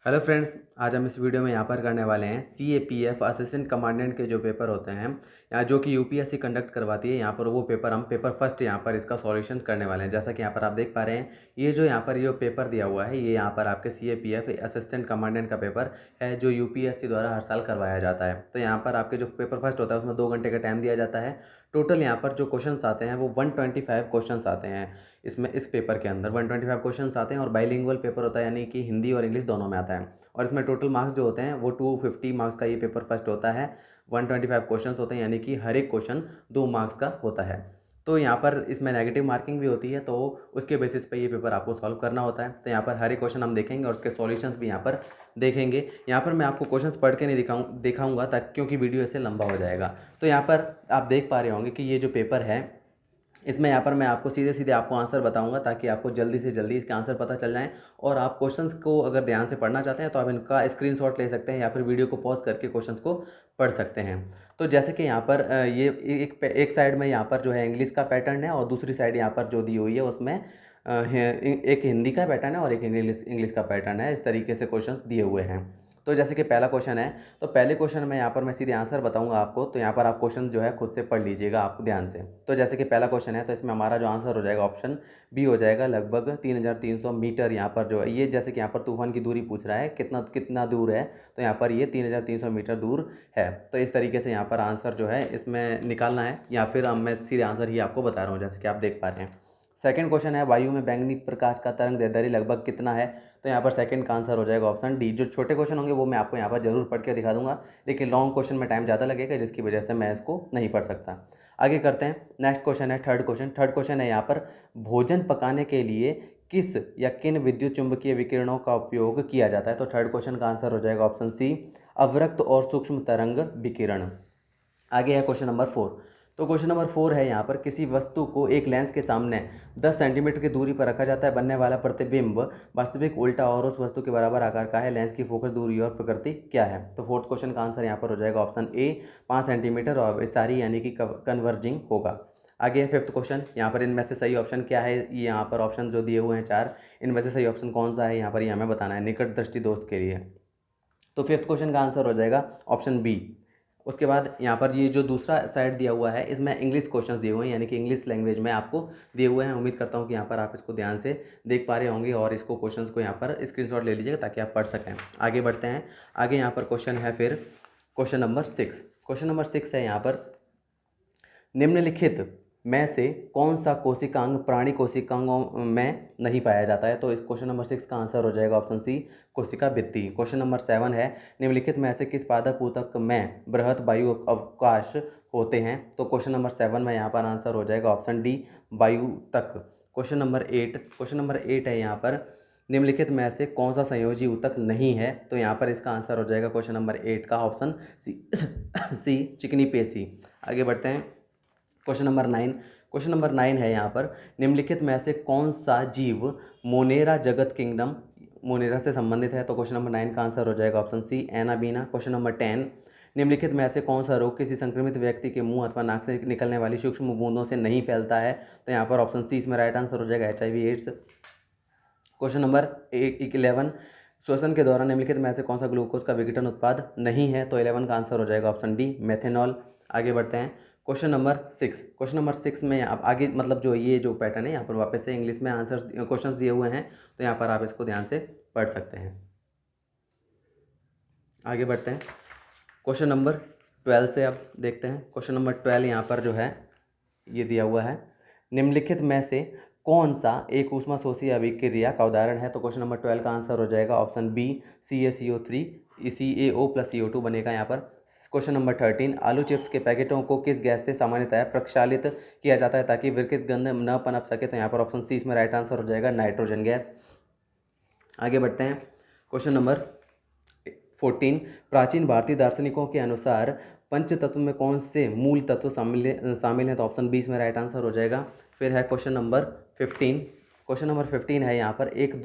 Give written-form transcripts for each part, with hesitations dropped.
Hello friends, आज हम इस वीडियो में यहाँ पर करने वाले हैं CAPF असिस्टेंट कमांडेंट के जो पेपर होते हैं या जो कि यूपीएससी कंडक्ट करवाती है। यहाँ पर वो पेपर हम पेपर फर्स्ट यहाँ पर इसका सॉल्यूशन करने वाले हैं। जैसा कि यहाँ पर आप देख पा रहे हैं, ये जो यहाँ पर ये पेपर दिया हुआ है, ये यहाँ पर आपके CAPF असिस्टेंट कमांडेंट का पेपर है जो यूपीएससी द्वारा हर साल करवाया जाता है। तो यहाँ पर आपके जो पेपर फर्स्ट होता है उसमें 2 घंटे का टाइम दिया जाता है। टोटल यहाँ पर जो क्वेश्चन आते हैं वो 125 क्वेश्चन आते हैं। इसमें इस पेपर के अंदर 125 क्वेश्चंस आते हैं और बाइलिंगुअल पेपर होता है, यानी कि हिंदी और इंग्लिश दोनों में आता है। और इसमें टोटल मार्क्स जो होते हैं वो 250 मार्क्स का ये पेपर फर्स्ट होता है। 125 क्वेश्चंस होते हैं, यानी कि हर एक क्वेश्चन 2 मार्क्स का होता है। तो यहाँ पर इसमें नेगेटिव मार्किंग भी होती है, तो उसके बेसिस पे ये पेपर आपको सॉल्व करना होता है। तो यहाँ पर हर एक क्वेश्चन हम देखेंगे और उसके सॉल्यूशंस भी यहाँ पर देखेंगे। यहाँ पर मैं आपको क्वेश्चंस पढ़ के नहीं दिखाऊंगा ताकि, क्योंकि वीडियो इससे लंबा हो जाएगा। तो यहाँ पर आप देख पा रहे होंगे कि ये जो पेपर है, इसमें यहाँ पर मैं आपको सीधे सीधे आपको आंसर बताऊंगा ताकि आपको जल्दी से जल्दी इसके आंसर पता चल जाएं। और आप क्वेश्चंस को अगर ध्यान से पढ़ना चाहते हैं तो आप इनका स्क्रीनशॉट ले सकते हैं या फिर वीडियो को पॉज करके क्वेश्चंस को पढ़ सकते हैं। तो जैसे कि यहाँ पर ये एक साइड में यहाँ पर जो है इंग्लिश का पैटर्न है और दूसरी साइड यहाँ पर जो दी हुई है उसमें एक हिंदी का पैटर्न है और एक इंग्लिश का पैटर्न है। इस तरीके से क्वेश्चंस दिए हुए हैं। तो जैसे कि पहला क्वेश्चन है, तो पहले क्वेश्चन में यहाँ पर मैं सीधे आंसर बताऊंगा आपको। तो यहाँ पर आप क्वेश्चन जो है खुद से पढ़ लीजिएगा आप ध्यान से। तो जैसे कि पहला क्वेश्चन है, तो इसमें हमारा जो आंसर हो जाएगा ऑप्शन बी हो जाएगा। लगभग 3300 मीटर यहाँ पर जो है ये, जैसे कि यहाँ पर तूफान की दूरी पूछ रहा है कितना कितना दूर है, तो यहाँ पर ये 3300 मीटर दूर है। तो इस तरीके से यहाँ पर आंसर जो है इसमें निकालना है, या फिर मैं सीधे आंसर ही आपको बता रहा हूँ जैसे कि आप देख पा रहे हैं। सेकंड क्वेश्चन है, वायु में बैंगनी प्रकाश का तरंग दैर्ध्य लगभग कितना है। तो यहाँ पर सेकंड का आंसर हो जाएगा ऑप्शन डी। जो छोटे क्वेश्चन होंगे वो मैं आपको यहाँ पर जरूर पढ़ के दिखा दूंगा, लेकिन लॉन्ग क्वेश्चन में टाइम ज़्यादा लगेगा जिसकी वजह से मैं इसको नहीं पढ़ सकता। आगे करते हैं। नेक्स्ट क्वेश्चन है थर्ड क्वेश्चन है यहाँ पर, भोजन पकाने के लिए किस या किन विद्युत चुंबकीय विकिरणों का उपयोग किया जाता है। तो थर्ड क्वेश्चन का आंसर हो जाएगा ऑप्शन सी, अवरक्त और सूक्ष्म तरंग विकिरण। आगे है क्वेश्चन नंबर 4। तो क्वेश्चन नंबर 4 है यहाँ पर, किसी वस्तु को एक लेंस के सामने 10 सेंटीमीटर की दूरी पर रखा जाता है। बनने वाला प्रतिबिंब वास्तविक, उल्टा और उस वस्तु के बराबर आकार का है। लेंस की फोकस दूरी और प्रकृति क्या है। तो फोर्थ क्वेश्चन का आंसर यहाँ पर हो जाएगा ऑप्शन ए, 5 सेंटीमीटर और सारी यानी कि कन्वर्जिंग होगा। आगे है फिफ्थ क्वेश्चन। यहाँ पर इनमें से सही ऑप्शन क्या है। यहाँ पर ऑप्शन जो दिए हुए हैं 4, इनमें से सही ऑप्शन कौन सा है यहाँ पर ये हमें बताना है निकट दृष्टि दोष के लिए। तो फिफ्थ क्वेश्चन का आंसर हो जाएगा ऑप्शन बी। उसके बाद यहाँ पर ये जो दूसरा साइड दिया हुआ है इसमें इंग्लिश क्वेश्चंस दिए हुए हैं, यानी कि इंग्लिश लैंग्वेज में आपको दिए हुए हैं। उम्मीद करता हूँ कि यहाँ पर आप इसको ध्यान से देख पा रहे होंगे और इसको क्वेश्चंस को यहाँ पर स्क्रीनशॉट ले लीजिएगा ताकि आप पढ़ सकें। आगे बढ़ते हैं। आगे यहाँ पर क्वेश्चन है फिर क्वेश्चन नंबर 6। क्वेश्चन नंबर 6 है यहाँ पर, निम्नलिखित में से कौन सा कोशिकांग प्राणी कोशिकांगों में नहीं पाया जाता है। तो इस क्वेश्चन नंबर 6 का आंसर हो जाएगा ऑप्शन सी, कोशिका भित्ति। क्वेश्चन नंबर 7 है, निम्नलिखित में से किस पादप ऊतक में बृहत वायु अवकाश होते हैं। तो क्वेश्चन नंबर 7 में यहाँ पर आंसर हो जाएगा ऑप्शन डी, वायु तक। क्वेश्चन नंबर 8 है यहाँ पर, निम्नलिखित में से कौन सा संयोजी ऊतक नहीं है। तो यहाँ पर इसका आंसर हो जाएगा क्वेश्चन नंबर 8 का ऑप्शन सी, चिकनी पेशी। आगे बढ़ते हैं। क्वेश्चन नंबर 9 है यहाँ पर, निम्नलिखित में से कौन सा जीव मोनेरा जगत किंगडम मोनेरा से संबंधित है। तो क्वेश्चन नंबर 9 का आंसर हो जाएगा option C, anabaena. Question number 10, निम्नलिखित में से कौन सा रोग किसी संक्रमित व्यक्ति के मुंह अथवा नाक से निकलने वाली सूक्ष्म बूंदों से नहीं फैलता है। तो यहाँ पर ऑप्शन सी इसमें राइट आंसर हो जाएगा, HIV एड्स। क्वेश्चन नंबर 11, श्वसन के दौरान निम्नलिखित में से कौन सा ग्लूकोज का विघटन उत्पाद नहीं है। तो 11 का आंसर हो जाएगा ऑप्शन डी, मेथेनॉल। आगे बढ़ते हैं। क्वेश्चन नंबर 6 में आप आगे मतलब जो ये जो पैटर्न है यहाँ पर वापस से इंग्लिश में आंसर क्वेश्चंस दिए हुए हैं, तो यहाँ पर आप इसको ध्यान से पढ़ सकते हैं। आगे बढ़ते हैं। क्वेश्चन नंबर 12 से अब देखते हैं। क्वेश्चन नंबर 12 यहाँ पर जो है ये दिया हुआ है, निम्नलिखित में से कौन सा एक ऊष्माशोषी अभिक्रिया का उदाहरण है। तो क्वेश्चन नंबर 12 का आंसर हो जाएगा option B, CaCO3 CaO + CO2 बनेगा यहाँ पर। क्वेश्चन नंबर 13, आलू चिप्स के पैकेटों को किस गैस से सामान्यतः प्रक्षालित किया जाता है ताकि विकृत गंध न पनप सके। तो यहाँ पर ऑप्शन सी इसमें राइट आंसर हो जाएगा, नाइट्रोजन गैस। आगे बढ़ते हैं। क्वेश्चन नंबर 14, प्राचीन भारतीय दार्शनिकों के अनुसार पंच तत्व में कौन से मूल तत्व शामिल हैं। तो ऑप्शन बी इसमें राइट आंसर हो जाएगा। फिर है क्वेश्चन नंबर 15। क्वेश्चन नंबर 15 है यहाँ पर, एक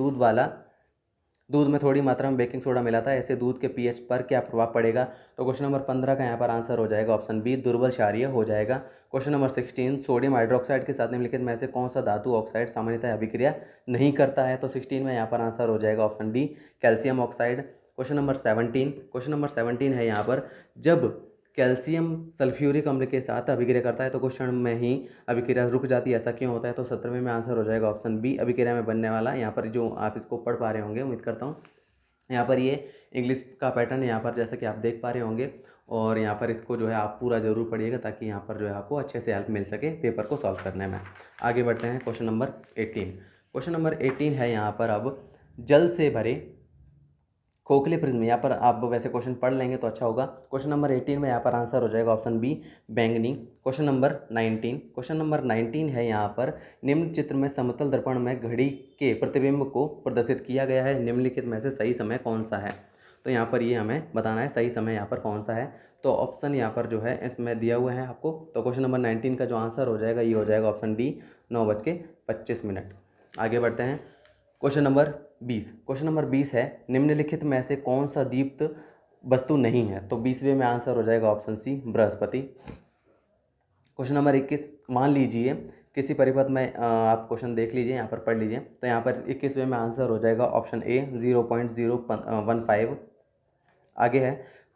दूध में थोड़ी मात्रा में बेकिंग सोडा मिला था, ऐसे दूध के pH पर क्या प्रभाव पड़ेगा। तो क्वेश्चन नंबर 15 का यहाँ पर आंसर हो जाएगा ऑप्शन बी, दुर्बल क्षारीय हो जाएगा। क्वेश्चन नंबर 16, सोडियम हाइड्रोक्साइड के साथ निम्नलिखित में से कौन सा धातु ऑक्साइड सामान्यतः अभिक्रिया नहीं करता है? तो 16 में यहाँ पर आंसर हो जाएगा option D, calcium oxide. Question number 17 है यहाँ पर, जब कैल्शियम सल्फ्यूरिक अम्ल के साथ अभिक्रिया करता है तो कुछ क्षण में ही अभिक्रिया रुक जाती है, ऐसा क्यों होता है? तो 17वें में आंसर हो जाएगा ऑप्शन बी, अभिक्रिया में बनने वाला। यहाँ पर जो आप इसको पढ़ पा रहे होंगे, उम्मीद करता हूँ। यहाँ पर ये इंग्लिश का पैटर्न यहाँ पर जैसे कि आप देख पा रहे होंगे, और यहाँ पर इसको जो है आप पूरा ज़रूर पढ़िएगा ताकि यहाँ पर जो है आपको अच्छे से हेल्प मिल सके पेपर को सॉल्व करने में। आगे बढ़ते हैं क्वेश्चन नंबर 18। क्वेश्चन नंबर 18 है यहाँ पर, अब जल से भरे खोखले प्रिज्म, यहाँ पर आप वैसे क्वेश्चन पढ़ लेंगे तो अच्छा होगा। क्वेश्चन नंबर 18 में यहाँ पर आंसर हो जाएगा ऑप्शन बी, बैंगनी। क्वेश्चन नंबर 19 है यहाँ पर, निम्न चित्र में समतल दर्पण में घड़ी के प्रतिबिंब को प्रदर्शित किया गया है, निम्नलिखित में से सही समय कौन सा है? तो यहाँ पर ये हमें बताना है सही समय यहाँ पर कौन सा है। तो ऑप्शन यहाँ पर जो है इसमें दिया हुआ है आपको। तो क्वेश्चन नंबर 19 का जो आंसर हो जाएगा ये हो जाएगा ऑप्शन डी, 9:25। आगे बढ़ते हैं क्वेश्चन नंबर 20 है, निम्नलिखित में से कौन सा दीप्त वस्तु नहीं है? तो 20वें में आंसर हो जाएगा option C, Brihaspati. Question number 21, मान लीजिए किसी परिपथ में आप क्वेश्चन देख लीजिए, यहाँ पर पढ़ लीजिए। तो यहाँ पर 21वें में आंसर हो जाएगा ऑप्शन ए, 0.015। आगे है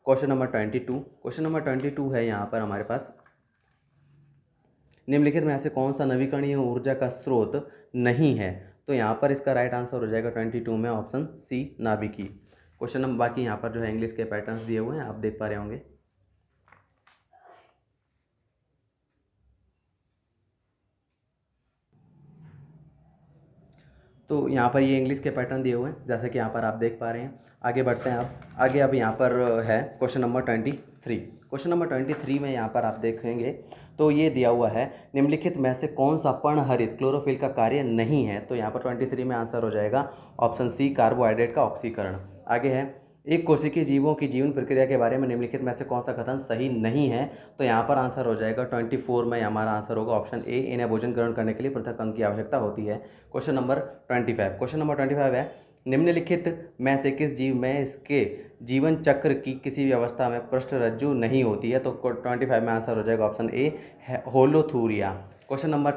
क्वेश्चन नंबर 22 है यहाँ पर हमारे पास, निम्नलिखित में से कौन सा नवीकरणीय ऊर्जा का स्रोत नहीं है? तो यहाँ पर इसका राइट आंसर हो जाएगा 22 में ऑप्शन सी, नाभिकीय। क्वेश्चन नंबर बाकी यहाँ पर जो है इंग्लिश के पैटर्न्स दिए हुए हैं, आप देख पा रहे होंगे। तो यहाँ पर ये इंग्लिश के पैटर्न दिए हुए हैं जैसे कि यहाँ पर आप देख पा रहे हैं। आगे बढ़ते हैं आगे अब यहाँ पर है क्वेश्चन नंबर 23। क्वेश्चन नंबर 23 में यहाँ पर आप देखेंगे तो ये दिया हुआ है, निम्नलिखित में से कौन सा पर्णहरित क्लोरोफिल का कार्य नहीं है? तो यहाँ पर 23 में आंसर हो जाएगा ऑप्शन सी, कार्बोहाइड्रेट का ऑक्सीकरण। आगे है, एक कोशिकीय जीवों की जीवन प्रक्रिया के बारे में निम्नलिखित में से कौन सा कथन सही नहीं है? तो यहाँ पर आंसर हो जाएगा 24 में हमारा आंसर होगा ऑप्शन ए, इन्हें भोजन ग्रहण करने के लिए पृथक अंग की आवश्यकता होती है। क्वेश्चन नंबर 25 है, निम्नलिखित में से किस जीव में इसके जीवन चक्र की किसी भी अवस्था में पृष्ठरज्जु नहीं होती है? तो 25 में आंसर हो जाएगा ऑप्शन ए, होलोथूरिया। क्वेश्चन नंबर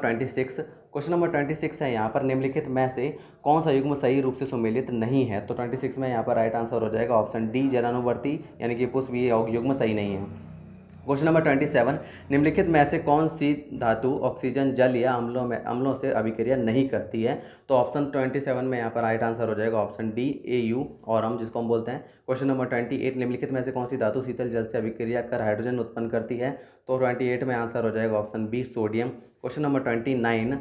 26 है यहाँ पर, निम्नलिखित में से कौन सा युग्म सही रूप से सुमेलित नहीं है? तो 26 में यहाँ पर राइट आंसर हो जाएगा ऑप्शन डी, जलानुवर्ती यानी कि पुष्प, ये युग्म सही नहीं है। क्वेश्चन नंबर 27, निम्नलिखित में से कौन सी धातु ऑक्सीजन, जल या अम्लों से अभिक्रिया नहीं करती है? तो ऑप्शन 27 में यहाँ पर राइट आंसर हो जाएगा ऑप्शन डी, AU ऑरम जिसको हम बोलते हैं। क्वेश्चन नंबर 28, निम्नलिखित में से कौन सी धातु शीतल जल से अभिक्रिया कर हाइड्रोजन उत्पन्न करती है? तो 28 में आंसर हो जाएगा option B, sodium. Question number 29,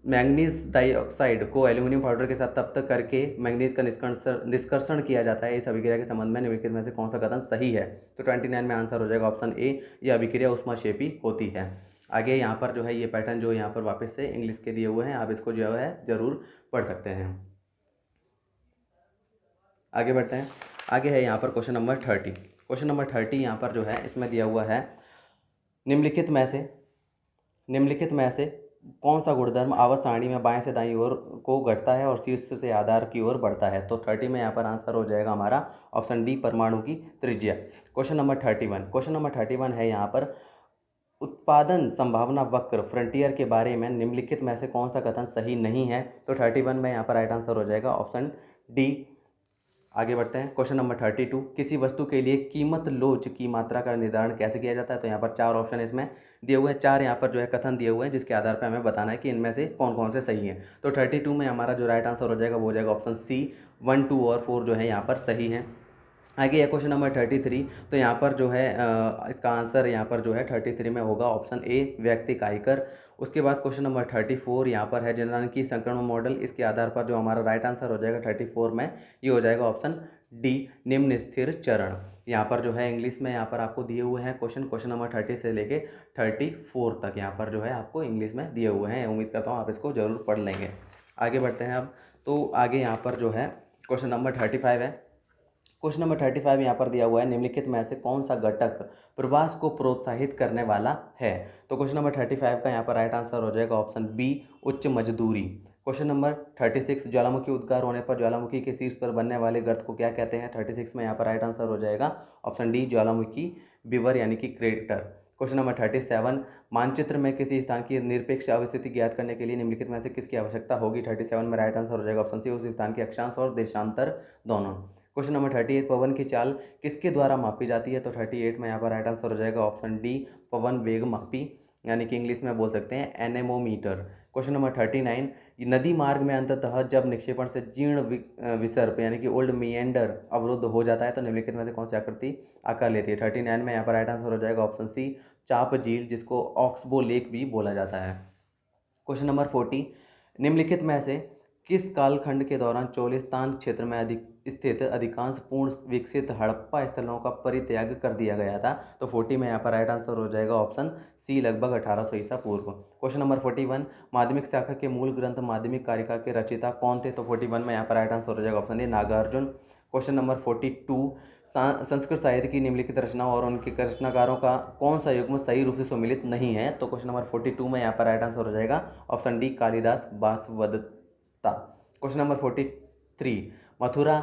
manganese dioxide को एल्यूमिनियम पाउडर के साथ तब तक करके मैंगनीज का निष्कर्षण किया जाता है, इस अभिक्रिया के संबंध में निम्नलिखित में से कौन सा कथन सही है? तो 29 में आंसर हो जाएगा ऑप्शन ए, यह अभिक्रिया ऊष्माक्षेपी होती है। आगे यहाँ पर जो है ये पैटर्न जो यहाँ पर वापस से इंग्लिश के दिए हुए हैं, आप इसको जो है ज़रूर पढ़ सकते हैं। आगे बढ़ते हैं, आगे है यहाँ पर क्वेश्चन नंबर 30 यहाँ पर जो है इसमें दिया हुआ है, निम्नलिखित में से कौन सा गुणधर्म आवर्त सारणी में बाएं से दाईं ओर को घटता है और शीर्ष से आधार की ओर बढ़ता है? तो 30 में यहाँ पर आंसर हो जाएगा हमारा ऑप्शन डी, परमाणु की त्रिज्या। क्वेश्चन नंबर 31 है यहाँ पर, उत्पादन संभावना वक्र फ्रंटियर के बारे में निम्नलिखित में से कौन सा कथन सही नहीं है? तो 31 में यहाँ पर राइट आंसर हो जाएगा ऑप्शन डी। आगे बढ़ते हैं क्वेश्चन नंबर 32, किसी वस्तु के लिए कीमत लोच की मात्रा का निर्धारण कैसे किया जाता है? तो यहाँ पर 4 ऑप्शन इसमें दिए हुए हैं, 4 यहाँ पर जो है कथन दिए हुए हैं जिसके आधार पर हमें बताना है कि इनमें से कौन कौन से सही हैं। तो 32 में हमारा जो राइट आंसर हो जाएगा वो हो जाएगा ऑप्शन सी, 1, 2 और 4 जो है यहाँ पर सही हैं। आगे है क्वेश्चन नंबर 33, तो यहाँ पर जो है इसका आंसर यहाँ पर जो है 33 में होगा ऑप्शन ए, व्यक्तिक आयकर। उसके बाद क्वेश्चन नंबर 34 यहाँ पर है जननांगीय संक्रमण मॉडल, इसके आधार पर जो हमारा राइट आंसर हो जाएगा 34 में ये हो जाएगा ऑप्शन डी, निम्न स्थिर चरण। यहाँ पर जो है इंग्लिश में यहाँ पर आपको दिए हुए हैं क्वेश्चन नंबर 30 से लेके 34 तक यहाँ पर जो है आपको इंग्लिश में दिए हुए हैं। उम्मीद करता हूँ आप इसको ज़रूर पढ़ लेंगे। आगे बढ़ते हैं अब, तो आगे यहाँ पर जो है क्वेश्चन नंबर 35 है। क्वेश्चन नंबर 35 यहाँ पर दिया हुआ है, निम्नलिखित में से कौन सा घटक प्रवास को प्रोत्साहित करने वाला है? तो क्वेश्चन नंबर 35 का यहाँ पर राइट आंसर हो जाएगा ऑप्शन बी, उच्च मजदूरी। क्वेश्चन नंबर 36, ज्वालामुखी उद्गार होने पर ज्वालामुखी के शीर्ष पर बनने वाले गर्त को क्या कहते हैं? 36 में यहाँ पर राइट आंसर हो जाएगा ऑप्शन डी, ज्वालामुखी विवर यानी कि क्रेटर। क्वेश्चन नंबर 37, मानचित्र में किसी स्थान की निरपेक्ष अवस्थिति ज्ञात करने के लिए निम्नलिखित में से किसकी आवश्यकता होगी। 37 में राइट आंसर हो जाएगा ऑप्शन सी, उस स्थान के अक्षांश और देशांतर दोनों। क्वेश्चन नंबर 38, पवन की चाल किसके द्वारा मापी जाती है। तो 38 में यहाँ पर राइट आंसर हो जाएगा ऑप्शन डी, पवन वेग मापी, यानी कि इंग्लिश में बोल सकते हैं एनेमोमीटर। क्वेश्चन नंबर 39, नदी मार्ग में अंततः जब निक्षेपण से जीर्ण विसर्प यानी कि ओल्ड मिएंडर अवरुद्ध हो जाता है तो निम्नलिखित में से कौन सी आकृति आकार लेती है। 39 में यहाँ पर राइट आंसर हो जाएगा ऑप्शन सी, चाप झील, जिसको ऑक्सबो लेक भी बोला जाता है। क्वेश्चन नंबर 40, निम्नलिखित में से किस कालखंड के दौरान चोलिस्तान क्षेत्र में स्थित अधिकांश पूर्ण विकसित हड़प्पा स्थलों का परित्याग कर दिया गया था। तो 40 में यहाँ पर राइट आंसर हो जाएगा ऑप्शन सी, लगभग 1800 ईसा पूर्व। क्वेश्चन नंबर 41, माध्यमिक शाखा के मूल ग्रंथ माध्यमिक कारिका के रचयिता कौन थे। तो 41 में यहाँ पर राइट आंसर हो जाएगा option A, Nagarjuna. Question number 42, Sanskrit साहित्य की निम्नलिखित रचना और उनके रचनाकारों का कौन सा युग्म सही रूप से सम्मिलित नहीं है। तो क्वेश्चन नंबर 42 में यहाँ पर राइट आंसर हो जाएगा option D, Kalidas Vasavadatta. Question number 43, Mathura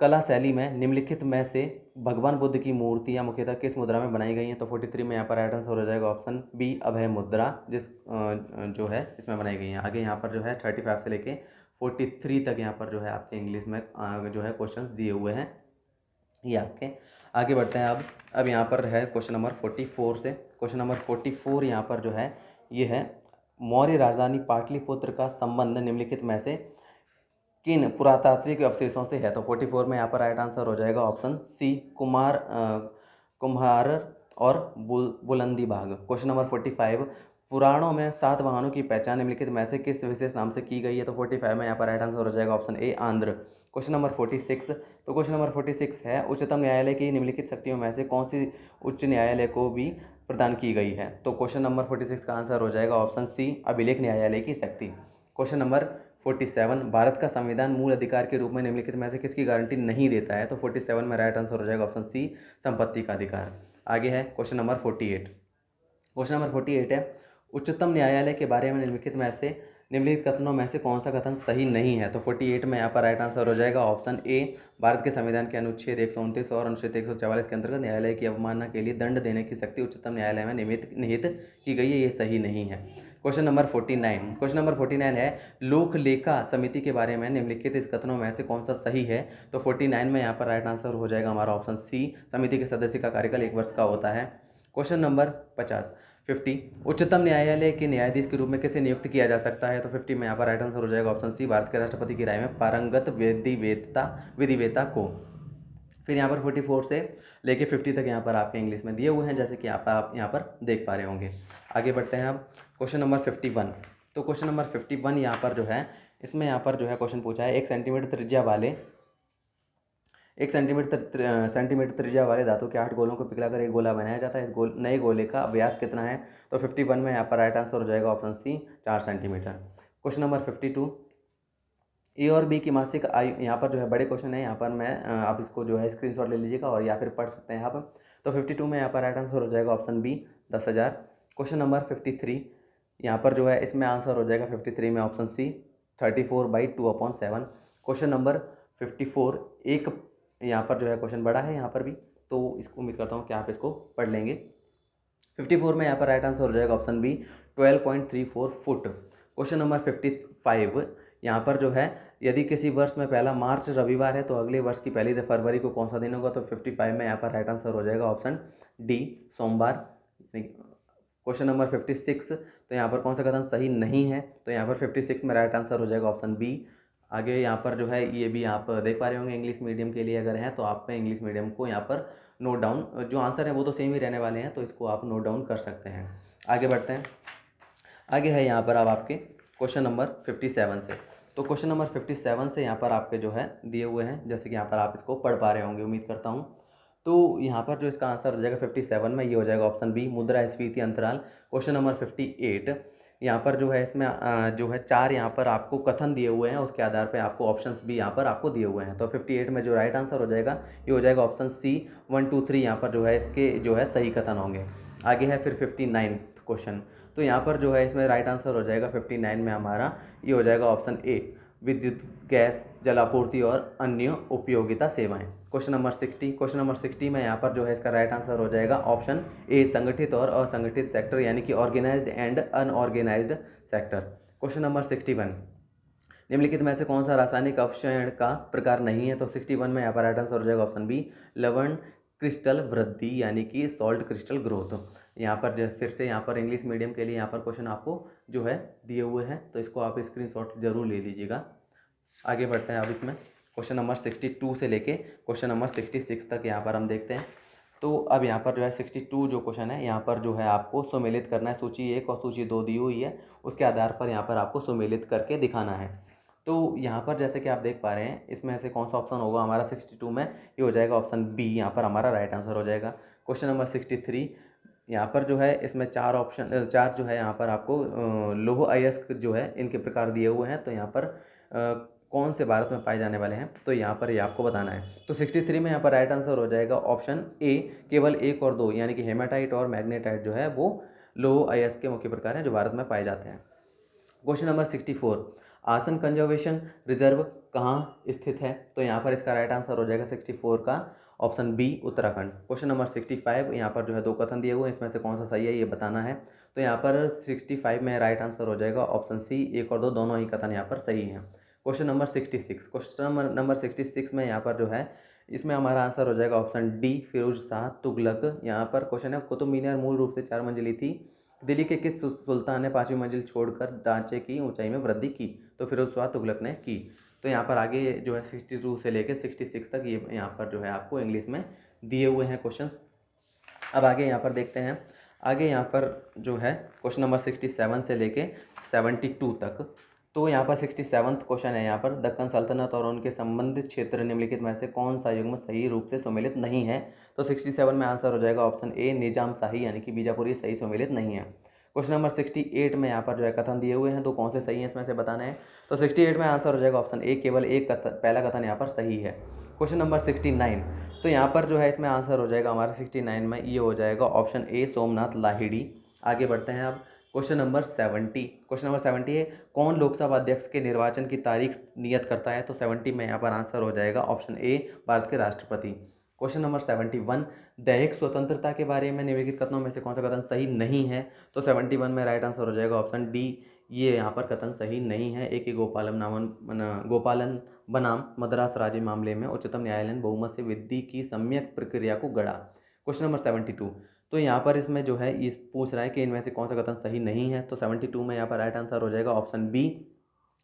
कला शैली में निम्नलिखित में से भगवान बुद्ध की मूर्तियाँ मुख्यतः किस मुद्रा में बनाई गई हैं। तो 43 में यहाँ पर राइट आंसर हो जाएगा ऑप्शन बी, अभय मुद्रा, जिस जो है इसमें बनाई गई हैं। आगे यहाँ पर जो है 35 से लेके 43 तक यहाँ पर जो है आपके इंग्लिश में जो है क्वेश्चन दिए हुए हैं ये आपके। आगे बढ़ते हैं अब यहाँ पर है क्वेश्चन नंबर 44 से। क्वेश्चन नंबर 44 यहाँ पर जो है ये है, मौर्य राजधानी पाटलिपुत्र का संबंध निम्नलिखित में से किन पुरातात्विक अवशेषों से है। तो 44 में यहाँ पर राइट आंसर हो जाएगा ऑप्शन सी, कुम्हार और बुलंदी बाग। क्वेश्चन नंबर 45, पुराणों में 7 वाहनों की पहचान निम्नलिखित में से किस विशेष नाम से की गई है। तो 45 में यहाँ पर राइट आंसर हो जाएगा ऑप्शन ए, आंध्र। क्वेश्चन नंबर 46, तो क्वेश्चन नंबर 46 है, उच्चतम न्यायालय की निम्नलिखित शक्तियों में से कौन सी उच्च न्यायालय को भी प्रदान की गई है। तो क्वेश्चन नंबर 46 का आंसर हो जाएगा ऑप्शन सी, अभिलेख न्यायालय की शक्ति। क्वेश्चन नंबर 47, भारत का संविधान मूल अधिकार के रूप में निम्नलिखित में से किसकी गारंटी नहीं देता है। तो 47 में राइट आंसर हो जाएगा ऑप्शन सी, संपत्ति का अधिकार। आगे है क्वेश्चन नंबर 48। क्वेश्चन नंबर 48 है, उच्चतम न्यायालय के बारे में निम्नलिखित कथनों में से कौन सा कथन सही नहीं है। तो 48 में यहाँ पर राइट आंसर हो जाएगा ऑप्शन ए, भारत के संविधान के अनुच्छेद 129 और अनुच्छेद 144 के अंतर्गत न्यायालय की अवमानना के लिए दंड देने की शक्ति उच्चतम न्यायालय में निहित की गई है, ये सही नहीं है। क्वेश्चन नंबर 49, क्वेश्चन नंबर 49 है, लोक लेखा समिति के बारे में निम्नलिखित इस कथनों में से कौन सा सही है। तो 49 में यहाँ पर राइट आंसर हो जाएगा हमारा ऑप्शन सी, समिति के सदस्य का कार्यकाल 1 वर्ष का होता है। क्वेश्चन नंबर 50, उच्चतम न्यायालय के न्यायाधीश के रूप में किसे नियुक्त किया जा सकता है। तो 50 में यहाँ पर राइट आंसर हो जाएगा ऑप्शन सी, भारत के राष्ट्रपति की राय में पारंगत विधिवेता को। फिर यहाँ पर 44 से लेके 50 तक यहाँ पर आपके इंग्लिश में दिए हुए हैं, जैसे कि आप यहाँ पर देख पा रहे होंगे। आगे बढ़ते हैं अब क्वेश्चन नंबर 51। तो क्वेश्चन नंबर 51 यहाँ पर जो है, इसमें यहाँ पर जो है क्वेश्चन पूछा है, 1 सेंटीमीटर त्रिज्या वाले धातु के 8 गोलों को पिघलाकर एक गोला बनाया जाता है। इस नए गोले का व्यास कितना है। तो 51 में यहाँ पर राइट आंसर हो जाएगा option C, 4 centimetre. Question number 52, A और बी की मासिक आयु, यहाँ पर जो है बड़े क्वेश्चन है, यहाँ पर मैं आप इसको जो है स्क्रीनशॉट ले लीजिएगा और या फिर पढ़ सकते हैं आप। तो 52 में यहाँ पर राइट आंसर हो जाएगा ऑप्शन बी, 10,000। क्वेश्चन नंबर 53, यहाँ पर जो है इसमें आंसर हो जाएगा 53 में ऑप्शन सी, 34/2/7। क्वेश्चन नंबर 54, एक यहाँ पर जो है क्वेश्चन बड़ा है यहाँ पर भी, तो इसको उम्मीद करता हूँ कि आप इसको पढ़ लेंगे। 54 में यहाँ पर राइट आंसर हो जाएगा option B, 12.34 foot. Question number 55, यहाँ पर जो है, यदि किसी वर्ष में पहला मार्च रविवार है तो अगले वर्ष की पहली फरवरी को कौन सा दिन होगा। तो 55 में यहाँ पर राइट आंसर हो जाएगा ऑप्शन डी, सोमवार। क्वेश्चन नंबर 56, तो यहाँ पर कौन सा कथन सही नहीं है। तो यहाँ पर 56 में राइट आंसर हो जाएगा ऑप्शन बी। आगे यहाँ पर जो है ये भी आप देख पा रहे होंगे, इंग्लिश मीडियम के लिए अगर हैं तो आप इंग्लिश मीडियम को यहाँ पर नोट डाउन, जो आंसर है वो तो सेम ही रहने वाले हैं, तो इसको आप नोट डाउन कर सकते हैं। आगे बढ़ते हैं, आगे है यहाँ पर अब आपके क्वेश्चन नंबर 57 से। तो क्वेश्चन नंबर 57 से यहाँ पर आपके जो है दिए हुए हैं, जैसे कि यहाँ पर आप इसको पढ़ पा रहे होंगे उम्मीद करता हूँ। तो यहाँ पर जो इसका आंसर हो जाएगा 57 में, ये हो जाएगा ऑप्शन बी, मुद्रास्फीति अंतराल। क्वेश्चन नंबर 58, यहाँ पर जो है इसमें जो है 4 यहाँ पर आपको कथन दिए हुए हैं, उसके आधार पे आपको ऑप्शंस भी यहाँ पर आपको दिए हुए हैं। तो 58 में जो राइट आंसर हो जाएगा ये हो जाएगा ऑप्शन सी, 1 2 3 यहाँ पर जो है इसके जो है सही कथन होंगे। आगे है फिर 59 क्वेश्चन, तो यहाँ पर जो है इसमें राइट आंसर हो जाएगा 59 में हमारा ये हो जाएगा ऑप्शन ए, विद्युत, गैस, जलापूर्ति और अन्य उपयोगिता सेवाएं। क्वेश्चन नंबर 60 में यहाँ पर जो है इसका राइट आंसर हो जाएगा ऑप्शन ए, संगठित और असंगठित सेक्टर, यानी कि organised and unorganised sector. Question number 61, निम्नलिखित में से कौन सा रासायनिक अवक्षय का प्रकार नहीं है? तो 61 में यहाँ पर राइट आंसर हो जाएगा ऑप्शन बी, लवण क्रिस्टल वृद्धि, यानी कि सॉल्ट क्रिस्टल ग्रोथ। यहाँ पर फिर से यहाँ पर इंग्लिश मीडियम के लिए यहाँ पर क्वेश्चन आपको जो है दिए हुए हैं, तो इसको आप स्क्रीनशॉट जरूर ले लीजिएगा। आगे बढ़ते हैं अब इसमें क्वेश्चन नंबर 62 से लेके क्वेश्चन नंबर 66 तक यहाँ पर हम देखते हैं। तो अब यहाँ पर जो है 62 जो क्वेश्चन है यहाँ पर जो है आपको सुमेलित करना है। सूची 1 और सूची 2 दी हुई है, उसके आधार पर यहाँ पर आपको सुमेलित करके दिखाना है। तो यहाँ पर जैसे कि आप देख पा रहे हैं, इसमें से कौन सा ऑप्शन होगा हमारा 62 में? ये हो जाएगा ऑप्शन बी, यहाँ पर हमारा राइट आंसर हो जाएगा। क्वेश्चन नंबर 63, यहाँ पर जो है इसमें चार जो है यहाँ पर आपको लौह अयस्क जो है इनके प्रकार दिए हुए हैं। तो यहाँ पर कौन से भारत में पाए जाने वाले हैं, तो यहाँ पर ये आपको बताना है। तो 63 में यहाँ पर राइट आंसर हो जाएगा ऑप्शन ए, केवल 1 और 2, यानी कि हेमाटाइट और मैग्नेटाइट जो है वो लौह अयस्क के मुख्य प्रकार हैं जो भारत में पाए जाते हैं। क्वेश्चन नंबर 64, आसन कंजर्वेशन रिजर्व कहाँ स्थित है? तो यहाँ पर इसका राइट आंसर हो जाएगा 64 का option B, Uttarakhand. Question number 65, यहाँ पर जो है 2 कथन दिए हुए हैं, इसमें से कौन सा सही है ये बताना है। तो यहाँ पर 65 में राइट आंसर हो जाएगा ऑप्शन सी, 1 और 2 दोनों ही कथन यहाँ पर सही हैं। क्वेश्चन नंबर 66, क्वेश्चन नंबर 66 में यहाँ पर जो है इसमें हमारा आंसर हो जाएगा ऑप्शन डी, फिरोज शाह तुगलक। यहाँ पर क्वेश्चन है, कुतुब मीनार मूल रूप से 4 मंजिली थी, दिल्ली के किस सुल्तान ने 5वीं मंजिल छोड़कर ढांचे की ऊंचाई में वृद्धि की? तो फिरोज शाह तुगलक ने की। तो यहाँ पर आगे जो है 62 से लेकर 66 तक ये यहाँ पर जो है आपको इंग्लिश में दिए हुए हैं क्वेश्चंस। अब आगे यहाँ पर देखते हैं, आगे यहाँ पर जो है क्वेश्चन नंबर 67 से लेके 72 तक। तो यहाँ पर 67th क्वेश्चन है, यहाँ पर दक्कन सल्तनत और उनके संबंधित क्षेत्र निम्नलिखित में से कौन सा युग्म सही रूप से सम्मिलित नहीं है? तो 67 में आंसर हो जाएगा ऑप्शन ए, निजाम शाही, यानी कि बीजापुरी सही सम्मिलित नहीं है। क्वेश्चन नंबर 68 में यहाँ पर जो है कथन दिए हुए हैं, तो कौन से सही हैं इसमें से बताना है। तो 68 में आंसर हो जाएगा ऑप्शन ए, केवल एक पहला कथन यहाँ पर सही है। क्वेश्चन नंबर 69, तो यहाँ पर जो है इसमें आंसर हो जाएगा हमारा 69 में ये हो जाएगा ऑप्शन ए, सोमनाथ लाहिड़ी। आगे बढ़ते हैं अब क्वेश्चन नंबर 70। क्वेश्चन नंबर 70 है, कौन लोकसभा अध्यक्ष के निर्वाचन की तारीख नियत करता है? तो 70 में यहाँ पर आंसर हो जाएगा ऑप्शन ए, भारत के राष्ट्रपति। क्वेश्चन नंबर 71, दैहिक स्वतंत्रता के बारे में निम्नलिखित कथनों में से कौन सा कथन सही नहीं है? तो 71 में राइट आंसर हो जाएगा ऑप्शन डी, ये यहाँ पर कथन सही नहीं है। ए के गोपालन बनाम मद्रास राज्य मामले में उच्चतम न्यायालय ने बहुमत से विधि की सम्यक प्रक्रिया को गढ़ा। क्वेश्चन नंबर 72, तो यहाँ पर इसमें जो है इस पूछ रहा है कि इनमें से कौन सा कथन सही नहीं है। तो 72 में यहाँ पर राइट आंसर हो जाएगा ऑप्शन बी,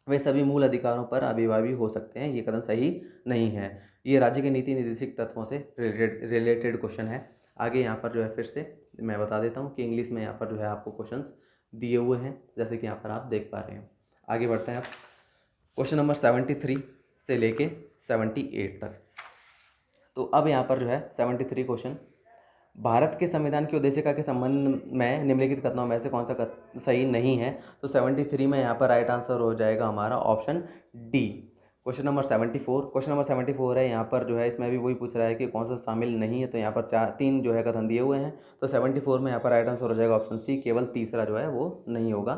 वे सभी मूल अधिकारों पर अभिभावी हो सकते हैं, ये कथन सही नहीं है। ये राज्य के नीति निर्देशित तत्वों से रिलेटेड क्वेश्चन है। आगे यहाँ पर जो है फिर से मैं बता देता हूँ कि इंग्लिश में यहाँ पर जो है आपको क्वेश्चंस दिए हुए हैं, जैसे कि यहाँ पर आप देख पा रहे हैं। आगे बढ़ते हैं आप क्वेश्चन नंबर 73 से लेके 78 तक। तो अब यहाँ पर जो है 73 क्वेश्चन, भारत के संविधान की उद्देशिका के संबंध में निम्नलिखित कथनों में से कौन सा सही नहीं है? तो 73 में यहाँ पर राइट आंसर हो जाएगा हमारा ऑप्शन डी। क्वेश्चन नंबर 74 है, यहाँ पर जो है इसमें भी वही पूछ रहा है कि कौन सा शामिल नहीं है। तो यहाँ पर 3 जो है कथन दिए हुए हैं। तो 74 में यहाँ पर राइट आंसर हो जाएगा ऑप्शन सी, केवल तीसरा जो है वो नहीं होगा।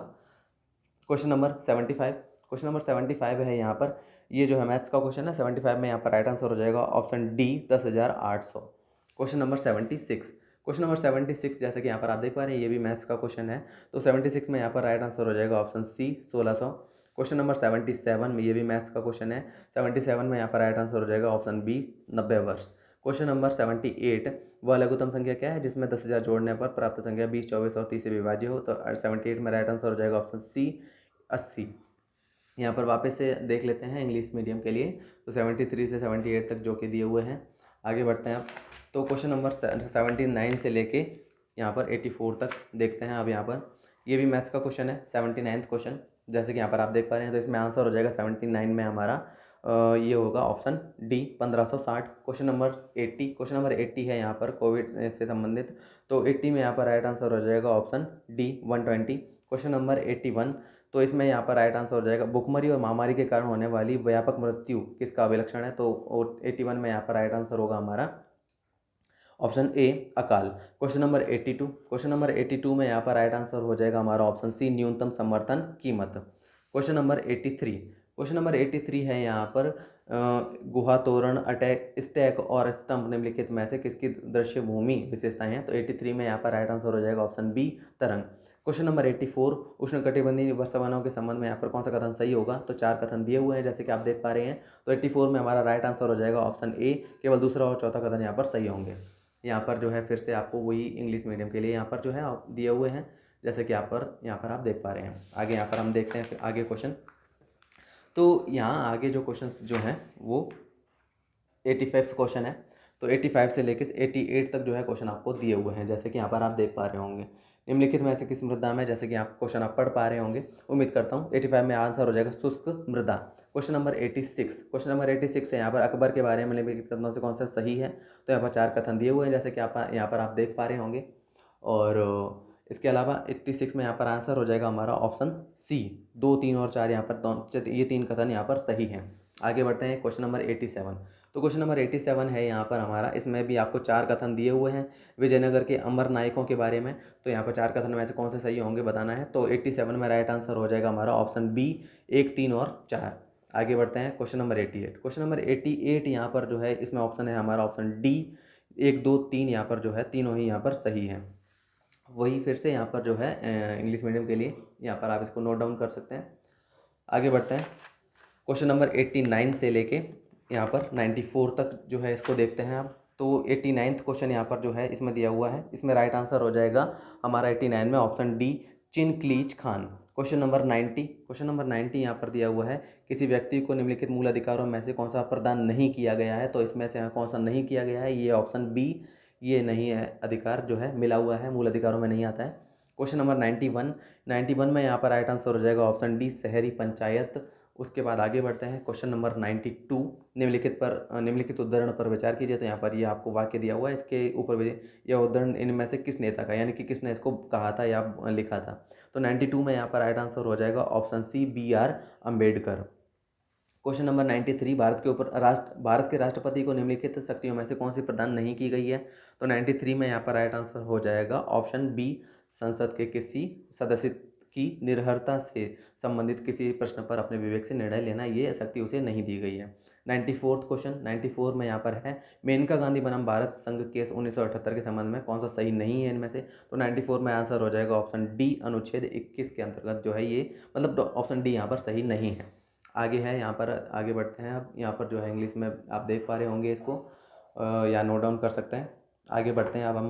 क्वेश्चन नंबर 75 है यहाँ पर, ये जो है मैथ्स का क्वेश्चन है। 75 में यहाँ पर राइट आंसर हो जाएगा ऑप्शन डी, 10,800। क्वेश्चन नंबर 76 जैसे कि यहाँ पर आप देख पा रहे हैं, ये भी मैथ्स का क्वेश्चन है। तो 76 में यहाँ पर राइट आंसर हो जाएगा ऑप्शन सी, 1600। क्वेश्चन नंबर 77 में ये भी मैथ्स का क्वेश्चन है। 77 में यहाँ पर राइट आंसर हो जाएगा ऑप्शन बी, 90 वर्ष। क्वेश्चन नंबर 78, वह लघुत्तम संख्या क्या है जिसमें 10,000 जोड़ने पर प्राप्त संख्या 20, 24 और 30 से विभाज्य हो? तो 78 में राइट आंसर हो जाएगा ऑप्शन सी, 80। यहाँ पर वापस से देख लेते हैं इंग्लिश मीडियम के लिए। तो 73 से 78 तक जो कि दिए हुए हैं। आगे बढ़ते हैं अब, तो क्वेश्चन नंबर 79 से लेके यहाँ पर 84 तक देखते हैं। अब यहाँ पर ये भी मैथ्स का क्वेश्चन है, 79th क्वेश्चन, जैसे कि यहाँ पर आप देख पा रहे हैं। तो इसमें आंसर हो जाएगा 79 में हमारा ये होगा ऑप्शन डी, 1560। क्वेश्चन नंबर 80 है यहाँ पर कोविड से संबंधित। तो 80 में यहाँ पर राइट आंसर हो जाएगा ऑप्शन डी, 120। क्वेश्चन नंबर 81, तो इसमें यहाँ पर राइट आंसर हो जाएगा भुखमरी और महामारी के कारण होने वाली व्यापक मृत्यु किसका अभिलक्षण है? तो 81 में यहाँ पर राइट आंसर होगा हमारा ऑप्शन ए, अकाल। क्वेश्चन नंबर 82 में यहाँ पर राइट आंसर हो जाएगा हमारा ऑप्शन सी, न्यूनतम समर्थन कीमत। क्वेश्चन नंबर 83 क्वेश्चन नंबर 83 है यहाँ पर गुहा, तोरण, अटैक, स्टैक और स्तंभ निम्नलिखित में से किसकी दृश्य भूमि विशेषताएं हैं? तो 83 में यहाँ पर राइट आंसर हो जाएगा ऑप्शन बी, तरंग। क्वेश्चन नंबर 84, उष्णकटिबंधीय वर्षावनों के संबंध में यहाँ पर कौन सा कथन सही होगा? तो 4 कथन दिए हुए हैं जैसे कि आप देख पा रहे हैं। तो 84 में हमारा राइट आंसर हो जाएगा ऑप्शन ए, केवल दूसरा और चौथा कथन यहाँ पर सही होंगे। यहाँ पर जो है फिर से आपको वही इंग्लिश मीडियम के लिए यहाँ पर जो है दिए हुए हैं जैसे कि यहाँ पर आप देख पा रहे हैं। आगे यहाँ पर हम देखते हैं फिर आगे क्वेश्चन। तो यहाँ आगे जो क्वेश्चंस जो हैं वो 85 क्वेश्चन है। तो 85 से लेकर 88 तक जो है क्वेश्चन आपको दिए हुए हैं जैसे कि यहाँ पर आप देख पा रहे होंगे। निम्नलिखित में से किस मृदा में, जैसे कि आप क्वेश्चन आप पढ़ पा रहे होंगे उम्मीद करता हूँ। 85 में आंसर हो जाएगा शुष्क मृदा। क्वेश्चन नंबर 86, क्वेश्चन नंबर 86 है यहाँ पर अकबर के बारे में निम्नलिखित कथनों से कौन सा सही है? तो यहाँ पर 4 कथन दिए हुए हैं जैसे कि आप यहाँ पर आप देख पा रहे होंगे। और इसके अलावा 86 में यहाँ पर आंसर हो जाएगा हमारा ऑप्शन सी, 2, 3 और 4 यहाँ पर ये 3 कथन यहाँ पर सही हैं। आगे बढ़ते हैं क्वेश्चन नंबर 87। तो क्वेश्चन नंबर 87 है यहाँ पर हमारा, इसमें भी आपको 4 कथन दिए हुए हैं विजयनगर के अमर नायकों के बारे में। तो यहाँ पर 4 कथन में से कौन से सही होंगे बताना है। तो 87 में राइट आंसर हो जाएगा हमारा ऑप्शन बी, 1, 3 और 4। आगे बढ़ते हैं क्वेश्चन नंबर 88। क्वेश्चन नंबर 88 यहाँ पर जो है इसमें ऑप्शन है हमारा ऑप्शन डी, 1, 2, 3 यहाँ पर जो है तीनों ही यहाँ पर सही हैं। वही फिर से यहाँ पर जो है इंग्लिश मीडियम के लिए यहाँ पर आप इसको नोट डाउन कर सकते हैं। आगे बढ़ते हैं क्वेश्चन नंबर 89 से लेके यहाँ पर 94 तक जो है इसको देखते हैं आप। तो 89th क्वेश्चन यहाँ पर जो है इसमें दिया हुआ है, इसमें राइट आंसर हो जाएगा हमारा 89 में option D, Chinqilich Khan. Question number 90, question number 90 यहाँ पर दिया हुआ है, किसी व्यक्ति को निम्नलिखित मूल अधिकारों में से कौन सा प्रदान नहीं किया गया है? तो इसमें से कौन सा नहीं किया गया है? ये ऑप्शन बी, ये नहीं है, अधिकार जो है मिला हुआ है, मूल अधिकारों में नहीं आता है। क्वेश्चन नंबर 91 में यहाँ पर राइट आंसर हो जाएगा ऑप्शन डी, शहरी पंचायत। उसके बाद आगे बढ़ते हैं क्वेश्चन नंबर 92, निम्नलिखित उद्धरण पर विचार कीजिए। तो यहाँ पर ये आपको वाक्य दिया हुआ है, इसके ऊपर यह उद्धरण इनमें से किस नेता का, यानी कि किसने इसको कहा था या लिखा था? तो 92 में यहाँ पर राइट आंसर हो जाएगा option C, BR Ambedkar. Question number 93, Bharat के राष्ट्रपति को निम्नलिखित शक्तियों में से कौन सी प्रदान नहीं की गई है? तो 93 में यहाँ पर राइट आंसर हो जाएगा ऑप्शन बी, संसद के किसी सदस्य की निर्भरता से संबंधित किसी प्रश्न पर अपने विवेक से निर्णय लेना, ये शक्ति उसे नहीं दी गई है। 94th क्वेश्चन, 94 में यहाँ पर है, मेनका गांधी बनाम भारत संघ केस 1978 के संबंध में कौन सा सही नहीं है इनमें से? तो 94 में आंसर हो जाएगा ऑप्शन डी, अनुच्छेद 21 के अंतर्गत जो है ये, मतलब ऑप्शन डी यहाँ पर सही नहीं है। आगे है यहाँ पर, आगे बढ़ते हैं। अब यहाँ पर जो है इंग्लिश में आप देख पा रहे होंगे इसको या नोट डाउन कर सकते हैं। आगे बढ़ते हैं अब हम।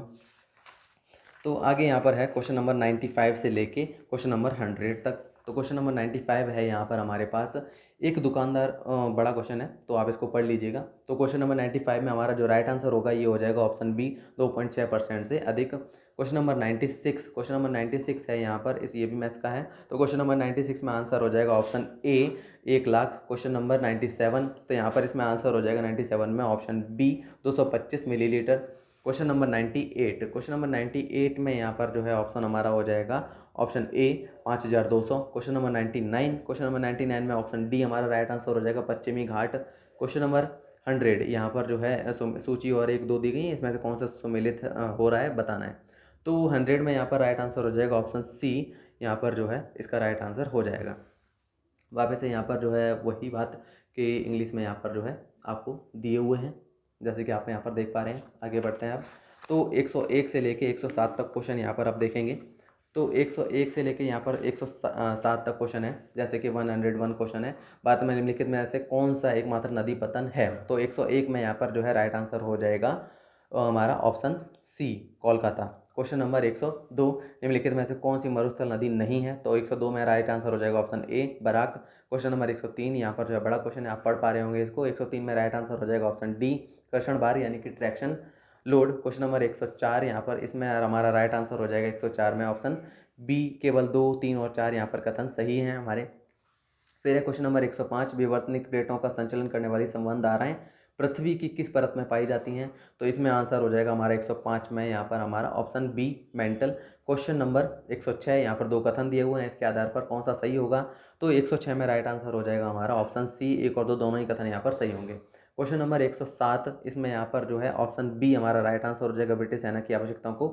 तो आगे यहाँ पर है क्वेश्चन नंबर 95 से लेके क्वेश्चन नंबर 100 तक। तो क्वेश्चन नंबर 95 है यहाँ पर हमारे पास, एक दुकानदार, बड़ा क्वेश्चन है तो आप इसको पढ़ लीजिएगा। तो क्वेश्चन नंबर 95 में हमारा जो राइट आंसर होगा ये हो जाएगा ऑप्शन बी, 2.6% से अधिक। क्वेश्चन नंबर 96, क्वेश्चन नंबर 96 है यहाँ पर, ये भी मैथ्स का है। तो क्वेश्चन नंबर 96 में आंसर हो जाएगा ऑप्शन ए, 1,00,000। क्वेश्चन नंबर 97, तो यहाँ पर इसमें आंसर हो जाएगा 97 में option B, 225 millilitre. Question number 98, question number 98 में यहाँ पर जो है ऑप्शन हमारा हो जाएगा ऑप्शन ए, 5,200। क्वेश्चन नंबर 99, क्वेश्चन नंबर 99 में ऑप्शन डी हमारा राइट आंसर हो जाएगा, पश्चिमी घाट। क्वेश्चन नंबर 100 यहाँ पर जो है सूची और 1, 2 दी गई है, इसमें से कौन सा सुमेलित हो रहा है बताना है। तो 100 में यहाँ पर राइट आंसर हो जाएगा ऑप्शन सी, यहाँ पर जो है इसका राइट आंसर हो जाएगा। वापस से यहाँ पर जो है वही बात कि इंग्लिश में यहाँ पर जो है आपको दिए हुए हैं जैसे कि आप यहाँ पर देख पा रहे हैं। आगे बढ़ते हैं अब। तो 101 से लेके 107 तक क्वेश्चन यहाँ पर आप देखेंगे। तो 101 से लेके यहाँ पर 107 तक क्वेश्चन है, जैसे कि 101 क्वेश्चन है, बात में निम्नलिखित में ऐसे कौन सा एकमात्र नदी पतन है? तो 101 में यहाँ पर जो है राइट आंसर हो जाएगा हमारा option C, Kolkata. Question number 102, निम्नलिखित में से कौन सी मरुस्थल नदी नहीं है? तो 102 में राइट आंसर हो जाएगा option A, Barak. Question number 103 यहाँ पर जो है बड़ा क्वेश्चन है, आप पढ़ पा रहे होंगे इसको। 103 में राइट आंसर हो जाएगा ऑप्शन डी, कर्षण भार यानी कि ट्रैक्शन लोड। क्वेश्चन नंबर 104 यहाँ पर, इसमें हमारा राइट आंसर हो जाएगा 104 में ऑप्शन बी, केवल 2, 3 और 4 यहाँ पर कथन सही हैं हमारे। फिर है क्वेश्चन नंबर 105, विवर्तनिक प्लेटों का संचलन करने वाली संबंध धाराएं पृथ्वी की किस परत में पाई जाती हैं? तो इसमें आंसर हो जाएगा हमारा 105 में यहाँ पर हमारा option B, mantle. Question number 106, यहाँ पर 2 कथन दिए हुए हैं, इसके आधार पर कौन सा सही होगा? तो 106 में राइट आंसर हो जाएगा हमारा ऑप्शन सी, 1 और 2 दोनों ही कथन यहाँ पर सही होंगे। क्वेश्चन नंबर 107, इसमें यहाँ पर जो है ऑप्शन बी हमारा राइट आंसर हो जाएगा, ब्रिटिश सेना की आवश्यकताओं को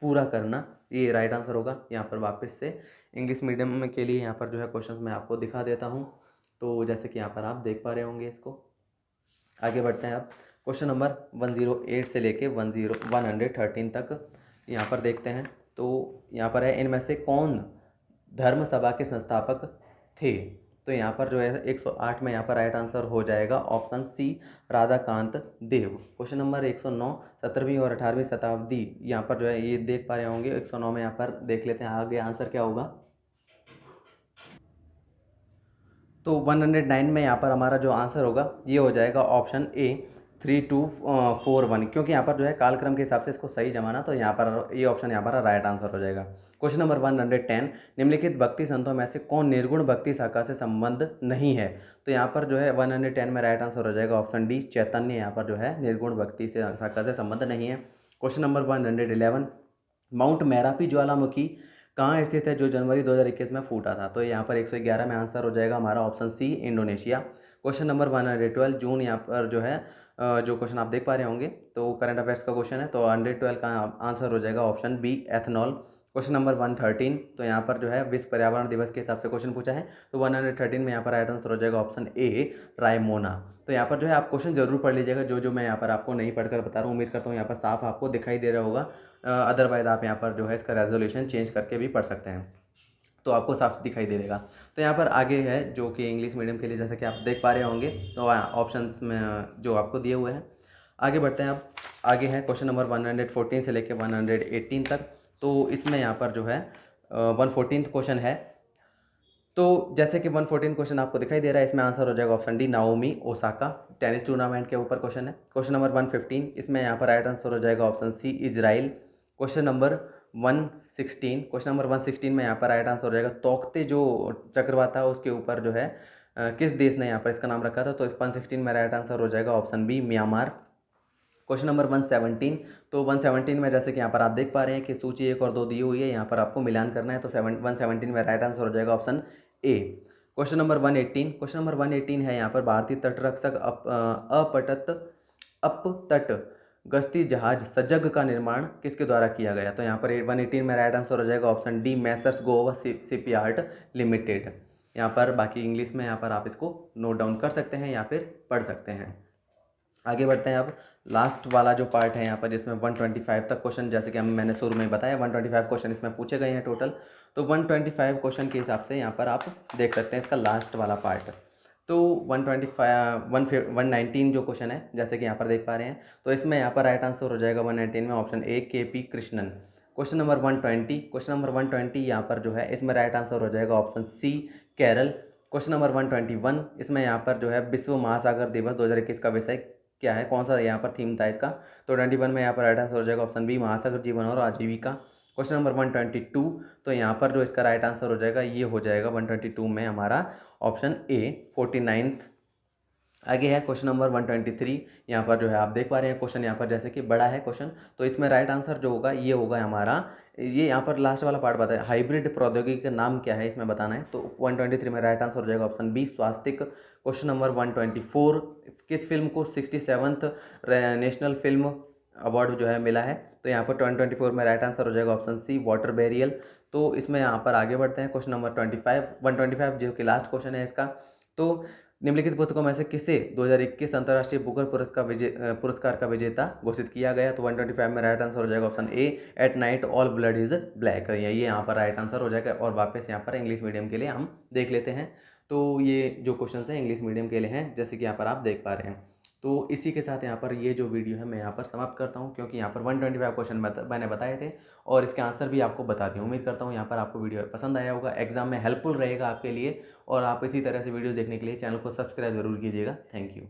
पूरा करना, ये राइट आंसर होगा। यहाँ पर वापस से इंग्लिश मीडियम के लिए यहाँ पर जो है क्वेश्चन मैं आपको दिखा देता हूँ। तो जैसे कि यहाँ पर आप देख पा रहे होंगे इसको। आगे बढ़ते हैं अब क्वेश्चन नंबर 108 से लेके 113 तक यहाँ पर देखते हैं। तो यहाँ पर है, इनमें से कौन धर्म सभा के संस्थापक थे? तो यहाँ पर जो है 108 में यहाँ पर राइट आंसर हो जाएगा ऑप्शन सी, राधाकांत देव। क्वेश्चन नंबर 109, 17वीं और 18वीं शताब्दी, यहाँ पर जो है ये देख पा रहे होंगे। 109 में यहाँ पर देख लेते हैं आगे आंसर क्या होगा। तो 109 में यहाँ पर हमारा जो आंसर होगा ये हो जाएगा ऑप्शन ए, 3241, क्योंकि यहाँ पर जो है कालक्रम के हिसाब से इसको सही जमाना, तो यहाँ पर ये ऑप्शन यहाँ पर राइट आंसर हो जाएगा। क्वेश्चन नंबर 110, निम्नलिखित भक्ति संतों में से कौन निर्गुण भक्ति शाखा से संबंध नहीं है? तो यहाँ पर जो है 110 में राइट आंसर हो जाएगा ऑप्शन डी, चैतन्य यहाँ पर जो है निर्गुण भक्ति से शाखा से संबंध नहीं है। क्वेश्चन नंबर 111, माउंट मैरापी ज्वालामुखी कहाँ स्थित है जो जनवरी 2021 में फूटा था? तो यहाँ पर 111 में आंसर हो जाएगा हमारा option C, Indonesia. Question number 112, जून यहाँ पर जो है जो क्वेश्चन आप देख पा रहे होंगे, तो करंट अफेयर्स का क्वेश्चन है, तो 112 का आंसर हो जाएगा option B, ethanol. Question number 113, तो यहाँ पर जो है विश्व पर्यावरण दिवस के हिसाब से क्वेश्चन पूछा है, तो 113 में यहाँ पर राइट आंसर हो जाएगा ऑप्शन ए, रायमोना। तो यहाँ पर जो है आप क्वेश्चन जरूर पढ़ लीजिएगा, जो मैं यहाँ पर आपको नहीं पढ़कर बता रहा हूँ। उम्मीद करता हूँ यहाँ पर साफ आपको दिखाई दे रहा होगा। अदरवाइज आप यहाँ पर जो है इसका रेजोल्यूशन चेंज करके भी पढ़ सकते हैं, तो आपको साफ दिखाई दे देगा। तो यहाँ पर आगे है जो कि इंग्लिश मीडियम के लिए, जैसा कि आप देख पा रहे होंगे, तो ऑप्शंस में जो आपको दिए हुए हैं। आगे बढ़ते हैं अब। आगे है क्वेश्चन नंबर 114 से लेकर 118 तक। तो इसमें यहाँ पर जो है 114 क्वेश्चन है। तो जैसे कि 114 क्वेश्चन आपको दिखाई दे रहा है, इसमें आंसर हो जाएगा option D, Naomi Osaka. Tennis tournament के ऊपर क्वेश्चन है। क्वेश्चन नंबर 115, इसमें यहाँ पर राइट आंसर हो जाएगा option C, Israel. Question number 116 में यहाँ पर राइट आंसर हो जाएगा तोकते जो चक्रवात था उसके ऊपर जो है किस देश ने यहाँ पर इसका नाम रखा था? तो इस 116 में राइट आंसर हो जाएगा option B, Myanmar. Question number 117, तो 117 में जैसे कि यहाँ पर आप देख पा रहे हैं कि सूची 1 और 2 दी हुई है, यहाँ पर आपको मिलान करना है, तो 117 में राइट आंसर हो जाएगा ऑप्शन ए। क्वेश्चन नंबर 118 है यहाँ पर भारतीय तटरक्षक अपतट गश्ती जहाज सजग का निर्माण किसके द्वारा किया गया? तो यहाँ पर 118 में राइट आंसर हो जाएगा option D, Messrs Goa shipyard limited. यहाँ पर बाकी इंग्लिश में यहाँ पर आप इसको नोट डाउन कर सकते हैं या फिर पढ़ सकते हैं। आगे बढ़ते हैं अब लास्ट वाला जो पार्ट है यहाँ पर, जिसमें 125 तक क्वेश्चन, जैसे कि मैंने शुरू में बताया 125 क्वेश्चन इसमें पूछे गए हैं टोटल। तो 125 क्वेश्चन के हिसाब से यहाँ पर आप देख सकते हैं इसका लास्ट वाला पार्ट। तो 119 जो क्वेश्चन है, जैसे कि यहाँ पर देख पा रहे हैं, तो इसमें यहाँ पर राइट आंसर हो जाएगा 119 में option A, KP Krishnan. Question number 120 यहाँ पर जो है इसमें राइट आंसर हो जाएगा option C, Kerala. Question number 121, इसमें यहाँ पर जो है विश्व महासागर दिवस 2021 का विषय क्या है, कौन सा यहाँ पर थीम था इसका? तो 21 में यहाँ पर राइट आंसर हो जाएगा ऑप्शन बी, महासागर जीवन और आजीविका। क्वेश्चन नंबर 122, तो यहाँ पर जो इसका राइट आंसर हो जाएगा ये हो जाएगा 122 में हमारा ऑप्शन ए, 49th। आगे है क्वेश्चन नंबर 123, यहाँ पर जो है आप देख पा रहे हैं क्वेश्चन यहाँ पर जैसे कि बड़ा है क्वेश्चन, तो इसमें राइट आंसर जो होगा ये होगा हमारा, ये यहाँ पर लास्ट वाला पार्ट बताया, हाइब्रिड प्रौद्योगिकी का नाम क्या है इसमें बताना है। तो 123 में राइट आंसर हो जाएगा ऑप्शन बी, स्वास्तिक। क्वेश्चन नंबर 124, किस फिल्म को 67th नेशनल फिल्म अवार्ड जो है मिला है? तो यहाँ पर 124 में राइट आंसर हो जाएगा ऑप्शन सी, वाटर बैरियल। तो इसमें यहाँ पर आगे बढ़ते हैं क्वेश्चन नंबर 125 जो कि लास्ट क्वेश्चन है इसका। तो निम्नलिखित पुस्तकों में से किसे 2021 अंतर्राष्ट्रीय बुकर पुरस्कार का विजेता घोषित किया गया? तो 125 में राइट आंसर हो जाएगा option A, at night all blood is black. ये यहाँ पर राइट आंसर हो जाएगा। और वापस यहाँ पर इंग्लिश मीडियम के लिए हम देख लेते हैं। तो ये जो क्वेश्चन हैं इंग्लिश मीडियम के लिए हैं, जैसे कि यहाँ पर आप देख पा रहे हैं। तो इसी के साथ यहाँ पर ये जो वीडियो है मैं यहाँ पर समाप्त करता हूँ, क्योंकि यहाँ पर 125 क्वेश्चन मैंने बताए थे और इसके आंसर भी आपको बता दिए। उम्मीद करता हूँ यहाँ पर आपको वीडियो पसंद आया होगा, एग्जाम में हेल्पफुल रहेगा आपके लिए, और आप इसी तरह से वीडियो देखने के लिए चैनल को सब्सक्राइब जरूर कीजिएगा। Thank you.